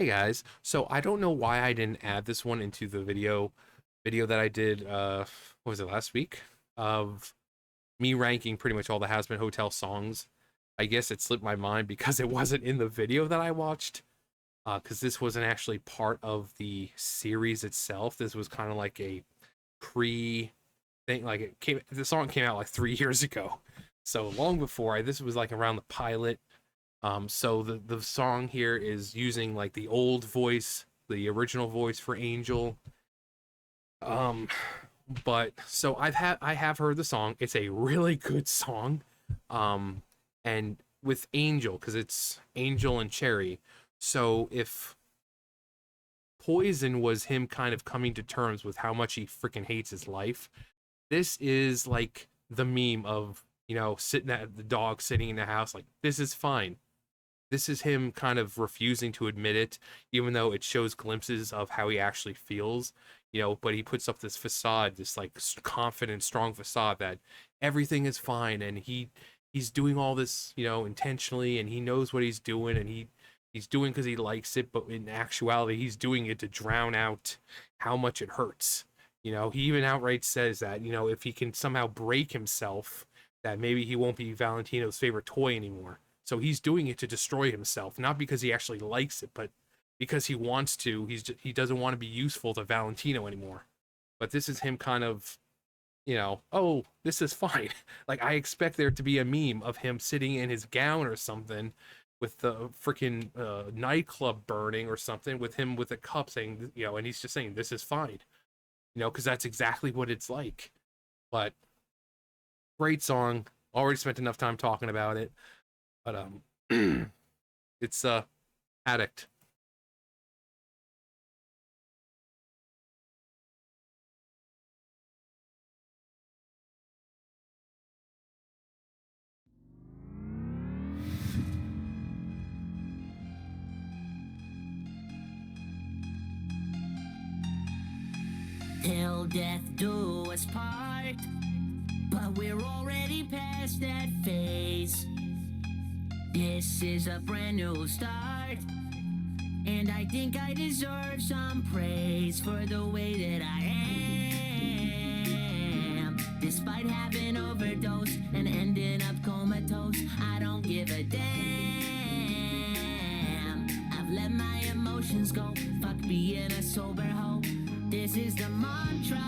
Hey guys, so I don't know why I didn't add this one into the video that I did what was it, last week, of me ranking pretty much all the Hazbin Hotel songs. I guess it slipped my mind because it wasn't in the video that I watched, because this wasn't actually part of the series itself. This was kind of like a pre thing, like the song came out like 3 years ago, so long before this was like around the pilot. So the song here is using like the old voice, the original voice for Angel. Um, but so I have heard the song. It's a really good song. Um, and with Angel, because it's Angel and Cherry. So if Poison was him kind of coming to terms with how much he freaking hates his life, this is like the meme of, sitting at the dog sitting in the house, like, this is fine. This is him kind of refusing to admit it, even though it shows glimpses of how he actually feels, but he puts up this facade, this like confident, strong facade that everything is fine, and he's doing all this, intentionally, and he knows what he's doing, and he's doing because he likes it, but in actuality, he's doing it to drown out how much it hurts. He even outright says that, if he can somehow break himself, that maybe he won't be Valentino's favorite toy anymore. So he's doing it to destroy himself, not because he actually likes it, but because he wants to. He doesn't want to be useful to Valentino anymore. But this is him kind of, oh, this is fine. Like, I expect there to be a meme of him sitting in his gown or something with the freaking nightclub burning or something, with him with a cup saying, and he's just saying, this is fine, because that's exactly what it's like. But great song. Already spent enough time talking about it. But it's Addict. Till death do us part, but we're already past that phase. This is a brand new start, and I think I deserve some praise for the way that I am. Despite having overdosed and ending up comatose, I don't give a damn. I've let my emotions go, fuck being a sober hoe. This is the mantra,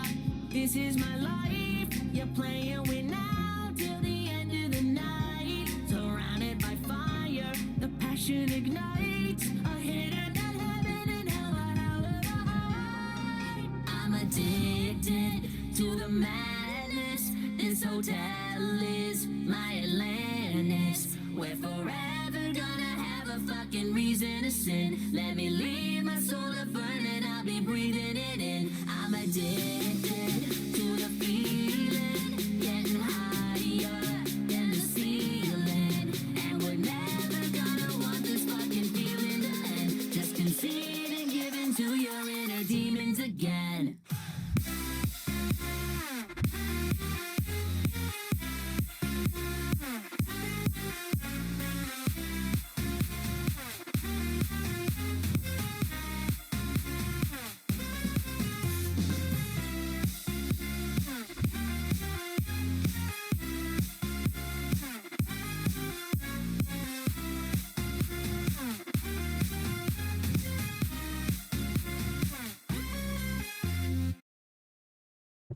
this is my life. You're playing with now till the end of the night. Surrounded by fire, the passion ignites. A hidden that heaven and hell are out of the high. I'm addicted to the madness. This hotel is my Atlantis. We're forever gonna have a fucking reason to sin. Let me leave my soul to burn and I'll be breathing it in. I'm addicted to the feeling, getting higher than the ceiling. And we're never gonna want this fucking feeling to end. Just concede and give in to your inner demons again.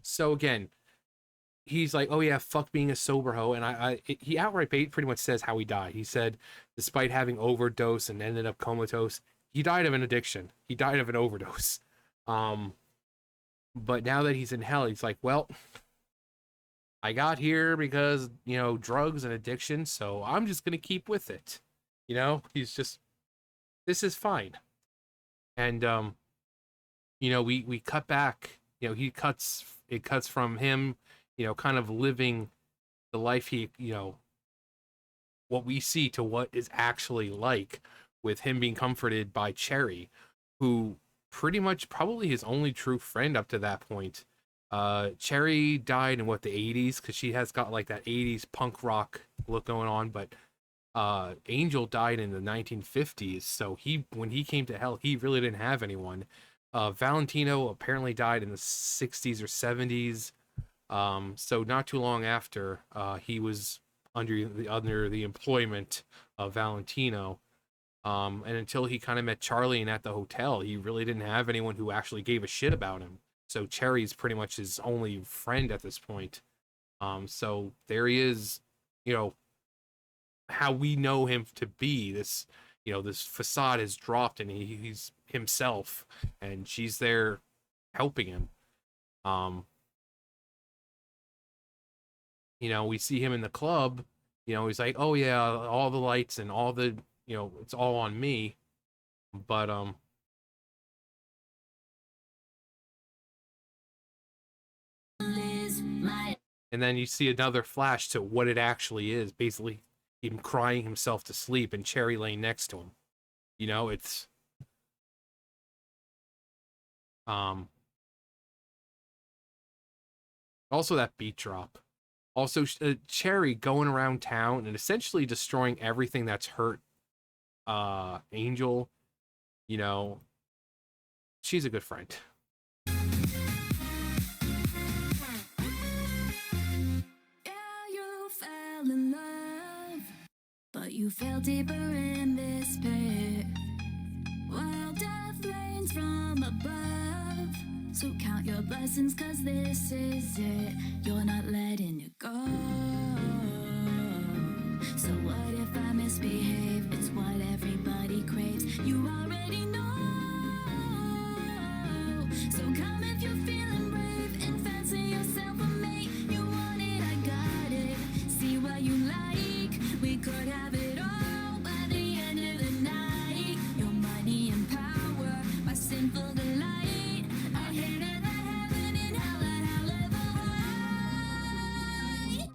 So again, he's like, oh yeah, fuck being a sober hoe, and he outright pretty much says how he died. He said, despite having overdose and ended up comatose, he died of an addiction. He died of an overdose. Um, but now that he's in hell, he's like, well, I got here because, drugs and addiction, so I'm just gonna keep with it. He's just, this is fine. And we cut back. It cuts from him, kind of living the life he, what we see to what is actually like, with him being comforted by Cherry, who pretty much probably his only true friend up to that point. Cherry died in the 80s, because she has got like that 80s punk rock look going on, but Angel died in the 1950s, so when he came to hell, he really didn't have anyone. Valentino apparently died in the 60s or 70s. So not too long after, he was under the employment of Valentino. And until he kind of met Charlie and at the hotel, he really didn't have anyone who actually gave a shit about him. So Cherry's pretty much his only friend at this point. So there he is, you know, how we know him to be. This, this facade is dropped, and he's himself, and she's there helping him. Um, we see him in the club. He's like, oh yeah, all the lights and all the, it's all on me. But and then you see another flash to what it actually is. Basically, him crying himself to sleep and Cherry laying next to him. It's also that beat drop. Also, Cherry going around town and essentially destroying everything that's hurt Angel. She's a good friend. In love, but you fell deeper in this pit. While death rains from above, so count your blessings, cause this is it. You're not letting it go. So what if I misbehave? It's what everybody craves. You already know. So come if you're feeling brave and fancy yourself a mate. You want it, I got it. See what you like. We could have it all by the end of the night. Your money and power, my sinful delight. I hate it, that heaven and hell, that however high.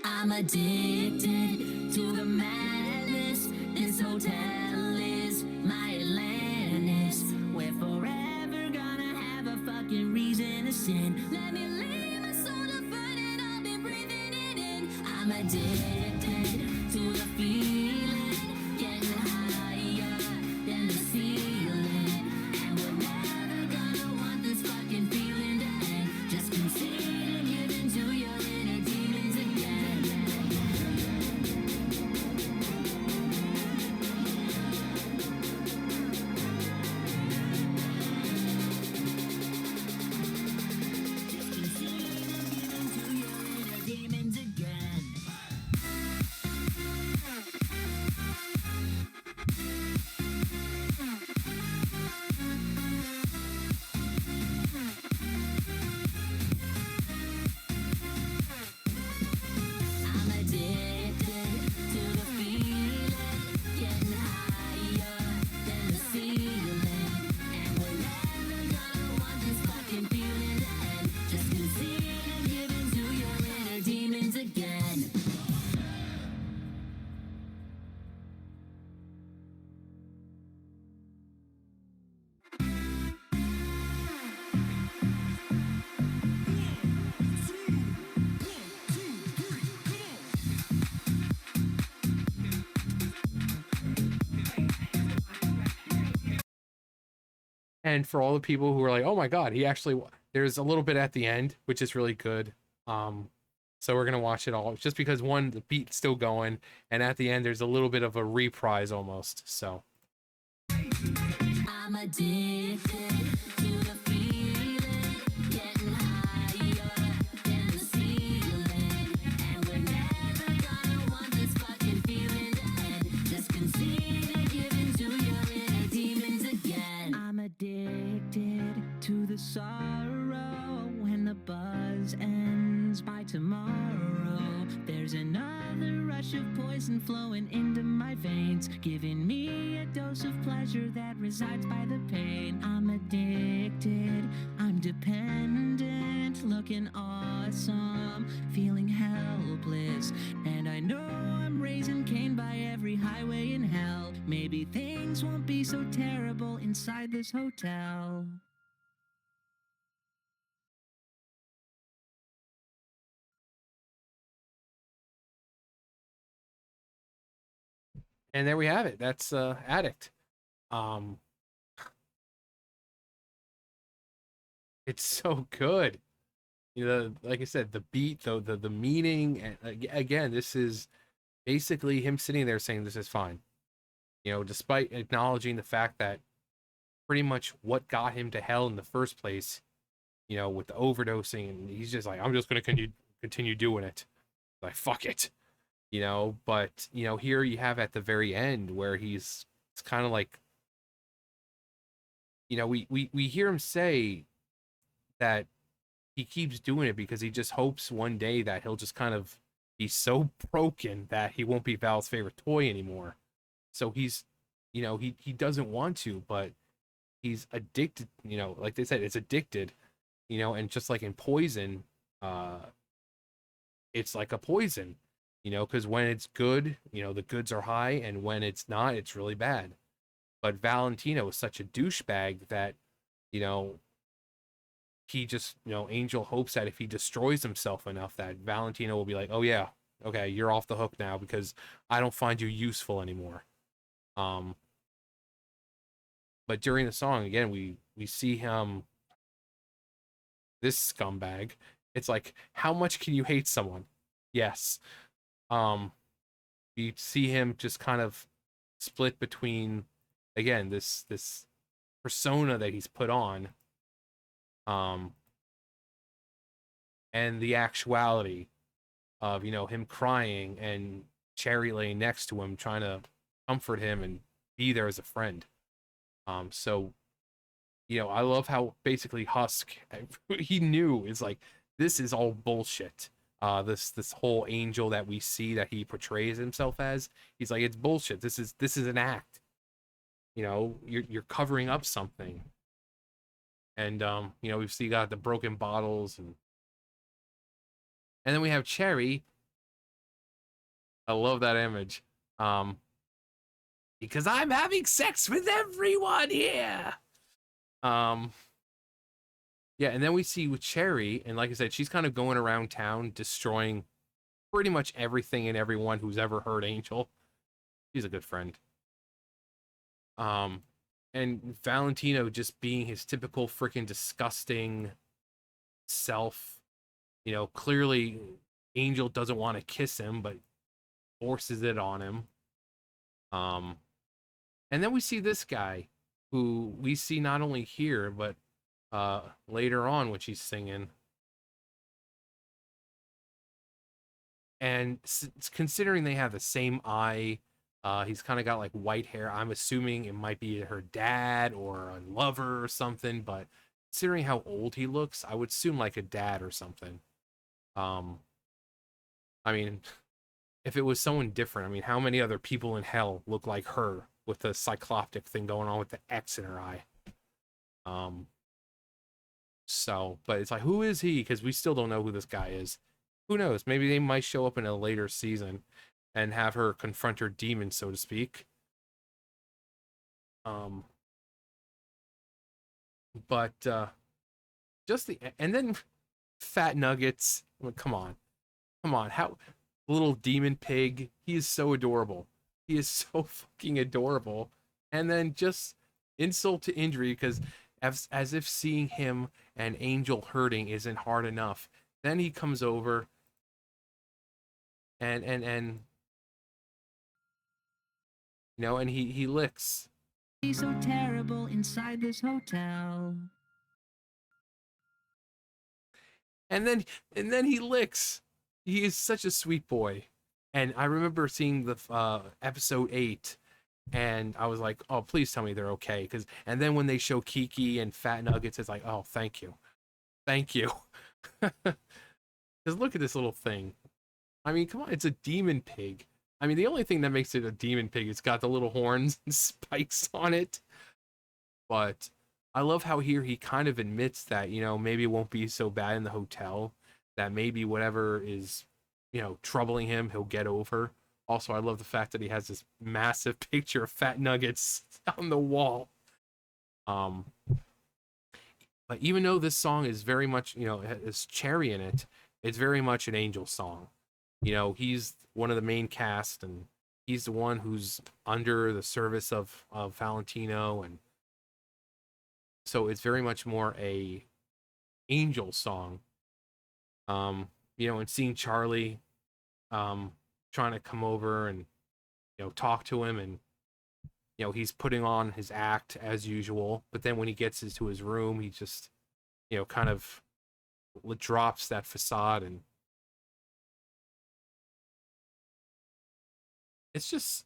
I'm addicted to the madness. This hotel is my Atlantis. We're forever gonna have a fucking reason to sin. Let me leave my soul to burn and I'll be breathing it in. I'm addicted to the feeling, getting higher than the ceiling. And we're never gonna want this fucking feeling to end. Just consider giving to your inner demons again. Just consider giving to your inner demons again. I'm addicted to the feeling, getting higher than the ceiling. And we're never gonna want this fucking feeling to end. Just consider giving to your inner demons again. And for all the people who are like, oh my god, he actually, there's a little bit at the end which is really good. So we're gonna watch it all just because one, the beat's still going, and at the end there's a little bit of a reprise almost. So I'm addicted to the feeling, getting higher than the ceiling. And we're never gonna want this fucking feeling to end. Just consider giving to your inner demons again. I'm addicted to the sorrow when the buzz ends by tomorrow. There's another rush of poison flowing into my veins, giving me a dose of pleasure that resides by the pain. I'm addicted, I'm dependent, looking awesome, feeling helpless. And I know I'm raising Cain by every highway in hell. Maybe things won't be so terrible inside this hotel. And there we have it. That's Addict. Um, it's so good. You know, like I said, the beat, though, the meaning, and again, this is basically him sitting there saying this is fine. You know, despite acknowledging the fact that pretty much what got him to hell in the first place, you know, with the overdosing, and he's just like, I'm just gonna continue doing it. Like, fuck it. You know, but you know, here you have at the very end where it's kind of like, you know, we hear him say that he keeps doing it because he just hopes one day that he'll just kind of be so broken that he won't be Val's favorite toy anymore. So he's, you know, he doesn't want to, but he's addicted. You know, like they said, it's addicted. You know, and just like in Poison, uh, it's like a poison. You know, because when it's good, you know, the goods are high, and when it's not, it's really bad. But Valentino is such a douchebag that, you know, he just, you know, Angel hopes that if he destroys himself enough, that Valentino will be like, oh yeah, okay, you're off the hook now because I don't find you useful anymore. Um, but during the song, again, we see him, this scumbag. It's like, how much can you hate someone? Yes. Um, you see him just kind of split between, again, this persona that he's put on, um, and the actuality of, you know, him crying and Cherry laying next to him trying to comfort him and be there as a friend. So, you know, I love how basically Husk, he knew, is like, this is all bullshit. This whole Angel that we see that he portrays himself as, he's like, it's bullshit. This is an act. You know, you're covering up something. And you know, we've still got the broken bottles, and then we have Cherry. I love that image. Um, because I'm having sex with everyone here. Um, yeah, and then we see with Cherry, and like I said, she's kind of going around town destroying pretty much everything and everyone who's ever heard Angel. She's a good friend. Um, and Valentino just being his typical freaking disgusting self. You know, clearly Angel doesn't want to kiss him, but forces it on him. Um, and then we see this guy who we see not only here, but later on when she's singing. And considering they have the same eye, he's kind of got like white hair. I'm assuming it might be her dad or a lover or something, but considering how old he looks, I would assume like a dad or something. Um, I mean, if it was someone different, I mean, how many other people in hell look like her with the cycloptic thing going on with the X in her eye? Um, so, but it's like, who is he? Because we still don't know who this guy is. Who knows? Maybe they might show up in a later season and have her confront her demon, so to speak. Um, but just the and then Fat Nuggets. I mean, come on, how little demon pig? He is so adorable. He is so fucking adorable. And then just insult to injury because as if seeing him and Angel hurting isn't hard enough. Then he comes over and you know, and he licks. He's so terrible inside this hotel. And then he licks. He is such a sweet boy. And I remember seeing the episode 8 and I was like, "Oh, please tell me they're okay." Cuz and then when they show Kiki and Fat Nuggets, it's like, "Oh, thank you. Thank you." Cuz look at this little thing. I mean, come on, it's a demon pig. I mean, the only thing that makes it a demon pig is got the little horns and spikes on it. But I love how here he kind of admits that, you know, maybe it won't be so bad in the hotel, that maybe whatever is, you know, troubling him, he'll get over. Also, I love the fact that he has this massive picture of Fat Nuggets on the wall. Um, but even though this song is very much, you know, has Cherry in it, it's very much an Angel song. You know, he's one of the main cast, and he's the one who's under the service of Valentino, and so it's very much more a angel song. And seeing Charlie um trying to come over and talk to him, and he's putting on his act as usual, but then when he gets into his room, he just kind of drops that facade, and it's just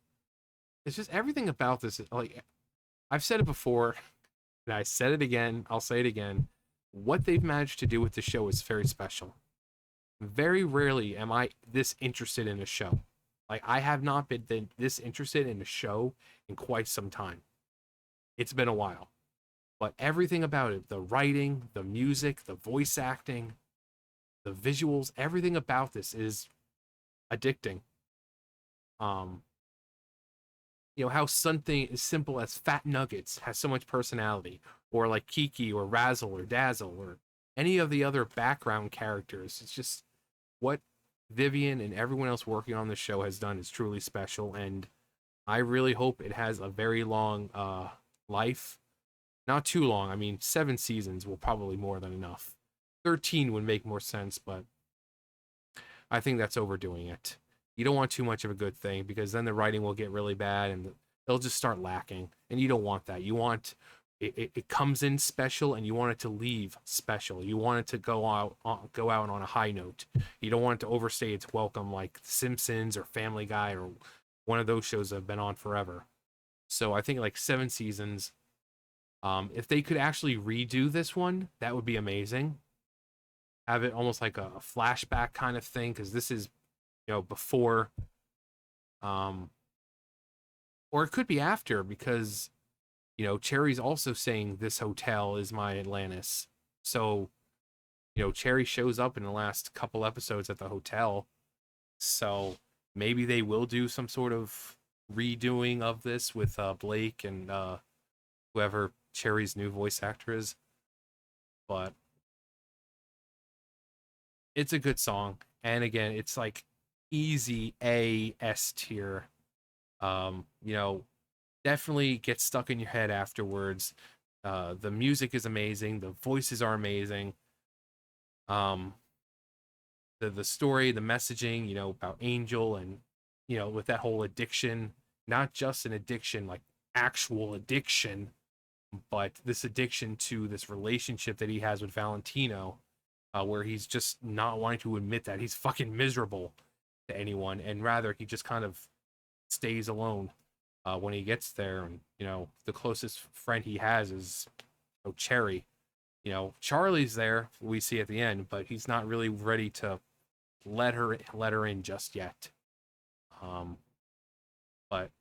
everything about this, like I've said it before, and I said it again, I'll say it again. What they've managed to do with the show is very special. Very rarely am I this interested in a show. Like, I have not been this interested in a show in quite some time. It's been a while. But everything about it, the writing, the music, the voice acting, the visuals, everything about this is addicting. Um, how something as simple as Fat Nuggets has so much personality, or like Kiki or Razzle or Dazzle or any of the other background characters. It's just what Vivian and everyone else working on the show has done is truly special, and I really hope it has a very long life. Not too long. I mean, 7 seasons will probably more than enough. 13 would make more sense, but I think that's overdoing it. You don't want too much of a good thing, because then the writing will get really bad and they'll just start lacking. And you don't want that. You want it comes in special, and you want it to leave special. You want it to go out on a high note. You don't want it to overstay its welcome like Simpsons or Family Guy or one of those shows that have been on forever. So I think like 7 seasons. If they could actually redo this one, that would be amazing. Have it almost like a flashback kind of thing, because this is before, um or it could be after, because Cherry's also saying this hotel is my Atlantis. So Cherry shows up in the last couple episodes at the hotel, so maybe they will do some sort of redoing of this with Blake and whoever Cherry's new voice actor is. But it's a good song, and again, it's like easy A-S tier. Definitely get stuck in your head afterwards. The music is amazing, the voices are amazing. um the story, the messaging, about Angel, and with that whole addiction, not just an addiction like actual addiction, but this addiction to this relationship that he has with Valentino, where he's just not wanting to admit that he's fucking miserable to anyone, and rather he just kind of stays alone when he gets there. And the closest friend he has is Cherry. Charlie's there, we see at the end, but he's not really ready to let her in just yet. Um, but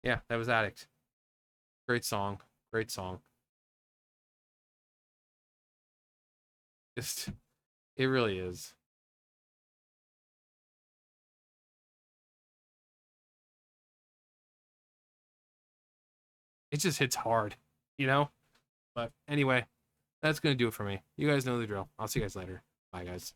yeah, that was Addict. Great song, great song. Just it really is. It just hits hard, you know. But anyway, that's gonna do it for me. You guys know the drill. I'll see you guys later. Bye, guys.